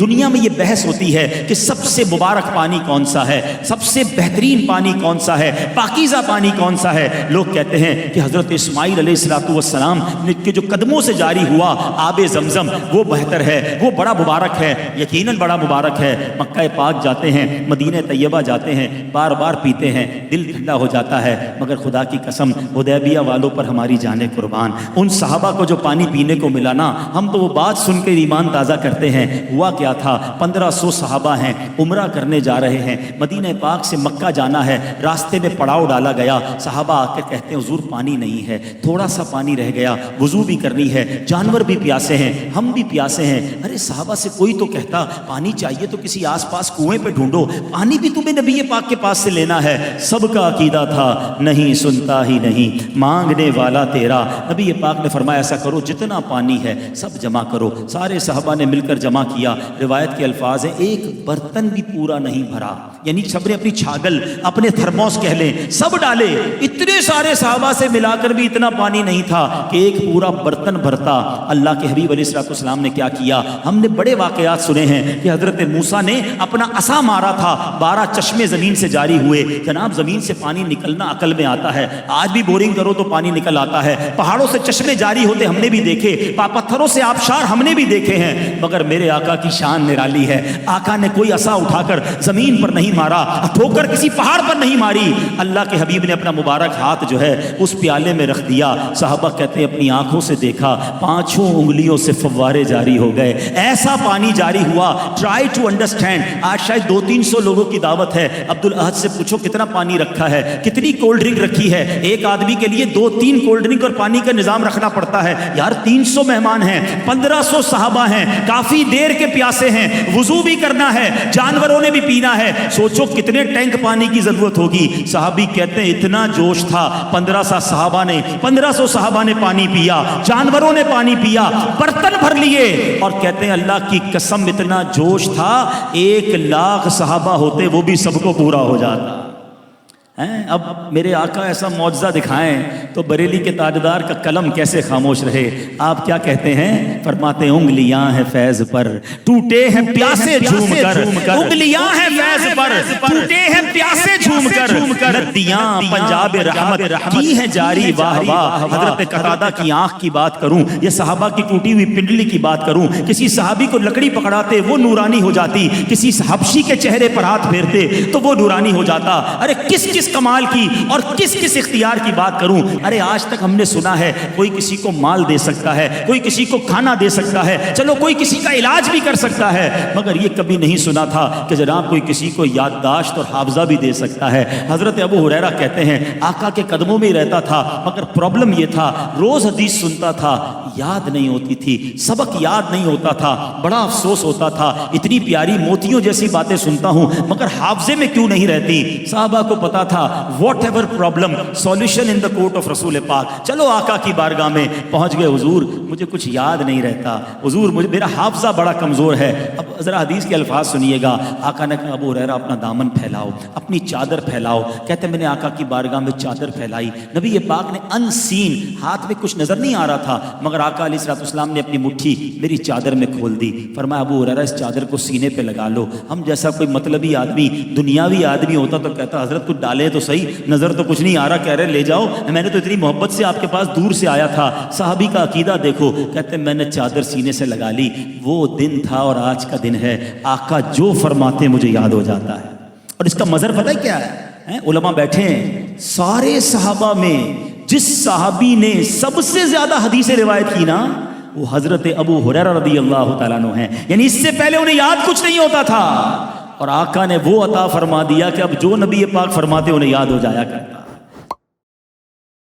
دنیا میں یہ بحث ہوتی ہے کہ سب سے مبارک پانی کون سا ہے، سب سے بہترین پانی کون سا ہے، پاکیزہ پانی کون سا ہے۔ لوگ کہتے ہیں کہ حضرت اسماعیل علیہ السلام کے جو قدموں سے جاری ہوا آب زمزم وہ بہتر ہے، وہ بڑا مبارک ہے، یقیناً بڑا مبارک ہے۔ مکہ پاک جاتے ہیں، مدینہ طیبہ جاتے ہیں، بار بار پیتے ہیں، دل ٹھنڈا ہو جاتا ہے، مگر خدا کی قسم حدیبیہ والوں پر ہماری جانیں قربان، ان صحابہ کو جو پانی پینے کو ملا نا، ہم تو وہ بات سن کے ایمان تازہ کرتے ہیں۔ ہوا کیا تھا، 1500 صحابہ ہیں، عمرہ کرنے جا رہے ہیں، مدینہ پاک سے مکہ جانا ہے، راستے میں پڑاؤ ڈالا گیا، صحابہ آ کے کہتے ہیں حضور پانی نہیں ہے، تھوڑا سا پانی رہ گیا، وضو بھی کرنی ہے، جانور بھی پیاسے ہیں، ہم بھی پیاسے ہیں۔ ارے صحابہ سے کوئی تو کہتا پانی چاہیے تو کسی آس پاس کنویں پہ ڈھونڈو، پانی بھی تمہیں نبی پاک کے پاس سے لینا ہے۔ سب کا عقیدہ تھا نہیں سنتا ہی نہیں، مانگنے والا تیرا۔ نبی پاک نے فرمایا ایسا کرو جتنا پانی ہے سب جمع کرو۔ سارے صحابہ نے مل کر جمع کیا۔ روایت کے الفاظ ہیں ایک برتن بھی پورا نہیں بھرا، یعنی سب نے اپنی چھاگل اپنے تھرموس کہہ لیں سب ڈالے، اتنے سارے صحابہ سے ملا کر بھی اتنا پانی نہیں تھا کہ ایک پورا برتن بھرتا۔ اللہ کے حبیب علیہ السلام نے کیا کیا، ہم نے بڑے واقعات سنے ہیں کہ حضرت موسیٰ نے اپنا عصا مارا تھا، 12 چشمے زمین سے جاری ہوئے۔ جناب زمین سے پانی نکلنا عقل میں آتا ہے، آج بھی بورنگ کرو تو پانی نکل آتا ہے، پہاڑوں سے چشمے جاری ہوتے ہم نے بھی دیکھے، پتھروں سے آبشار ہم نے بھی دیکھے ہیں، مگر میرے آقا کی شان نرالی ہے۔ آقا نے کوئی عصا اٹھا کر زمین پر نہیں مارا، ٹھوکر کسی پہاڑ پر نہیں ماری، اللہ کے حبیب نے اپنا مبارک ہاتھ جو ہے اس پیالے میں رکھ دیا۔ صحابہ کہتے ہیں اپنی آنکھوں سے دیکھا، 5 انگلیوں سے فوارے جاری ہو گئے، ایسا پانی جاری ہوا۔ ٹرائی ٹو انڈرسٹینڈ، آج شاید 200-300 لوگوں کی دعوت ہے، عبد الاحد سے پوچھو کتنا پانی رکھا ہے، کتنی کولڈ ڈرنک رکھی ہے، ایک آدمی کے لیے 2-3 کولڈ ڈرنک اور پانی کا نظام رکھنا پڑتا ہے۔ یار 300 مہمان ہیں، 1500 صحابہ ہیں، کافی دیر کے پیاسے ہیں، وضو بھی کرنا ہے، جانوروں نے بھی پینا ہے، سوچو کتنے ٹینک پانی کی ضرورت ہوگی۔ صحابی کہتے ہیں اتنا جوش تھا، 1500 صحابہ نے پانی پیا، جانوروں نے پانی پیا، برتن بھر لیے، اور کہتے ہیں اللہ کی قسم اتنا جوش تھا 1,00,000 صحابہ ہوتے وہ بھی سب کو پورا ہو جاتا۔ اب میرے آقا ایسا معجزہ دکھائیں تو بریلی کے تاجدار کا قلم کیسے خاموش رہے۔ آپ کیا کہتے ہیں، فرماتے ہیں انگلیاں ہیں فیض پر ٹوٹے ہیں پیاسے جھوم کر، انگلیاں ہیں فیض پر ٹوٹے ہیں پیاسے جھوم کر، ندیاں پنجاب رحمت کی ہیں جاری واہ واہ۔ حضرت قتادہ کی آنکھ کی بات کروں یا صحابہ کی ٹوٹی ہوئی پنڈلی کی بات کروں، کسی صحابی کو لکڑی پکڑاتے وہ نورانی ہو جاتی، کسی حبشی کے چہرے پر ہاتھ پھیرتے تو وہ نورانی ہو جاتا۔ ارے کس کمال کی اور کس اختیار کی بات کروں۔ ارے آج تک ہم نے سنا ہے کوئی کسی کو مال دے سکتا ہے، کوئی کسی کو کھانا دے سکتا ہے، چلو کوئی کسی کا علاج بھی کر سکتا ہے، مگر یہ کبھی نہیں سنا تھا کہ جناب کوئی کسی کو یادداشت اور حافظہ بھی دے سکتا ہے۔ حضرت ابو ہریرہ کہتے ہیں آقا کے قدموں میں ہی رہتا تھا، مگر پرابلم یہ تھا روز حدیث سنتا تھا، یاد نہیں ہوتی تھی، سبق یاد نہیں ہوتا تھا، بڑا افسوس ہوتا تھا، اتنی پیاری موتیوں جیسی باتیں سنتا ہوں مگر حافظے میں کیوں نہیں رہتی۔ صحابہ کو پتا تھا what ever problem solution in the court of رسول پاک۔ چلو آقا کی بارگاہ میں پہنچ گئے، حضور مجھے کچھ یاد نہیں رہتا، حضور میرا حافظہ بڑا کمزور ہے۔ اب ذرا حدیث کے الفاظ سنیے گا، آقا نے کہا ابو ہریرہ اپنا دامن پھیلاؤ، اپنی چادر پھیلاؤ۔ کہتے میں نے آقا کی بارگاہ میں چادر پھیلائی، نبی پاک نے ان سین، ہاتھ میں کچھ نظر نہیں آ رہا تھا مگر آقا علیہ السلام نے اپنی مٹھی میری چادر میں کھول دی، فرمایا ابو ہریرہ اس چادر کو سینے پہ لگا لو۔ ہم جیسا کوئی مطلبی آدمی دنیاوی آدمی ہوتا تو کہتا حضرت کچھ ڈالے تو صحیح، نظر تو کچھ نہیں آ رہا، کہہ رہے لے جاؤ، میں نے تو اتنی محبت سے آپ کے پاس دور سے آیا تھا۔ صحابی کا عقیدہ دیکھو، کہتے میں نے چادر سینے سے لگا لی، وہ دن تھا اور آج کا دن ہے، آقا جو فرماتے مجھے یاد ہو جاتا ہے۔ اور اس کا مظہر پتہ ہے کیا ہے، علماء بیٹھے ہیں، سارے صحابہ میں جس صحابی نے سب سے زیادہ حدیث روایت کی نا وہ حضرت ابو ہریرہ رضی اللہ تعالیٰ عنہ ہیں، یعنی اس سے پہلے انہیں یاد کچھ نہیں ہوتا تھا اور آقا نے وہ عطا فرما دیا کہ اب جو نبی پاک فرماتے انہیں یاد ہو جایا کرتا۔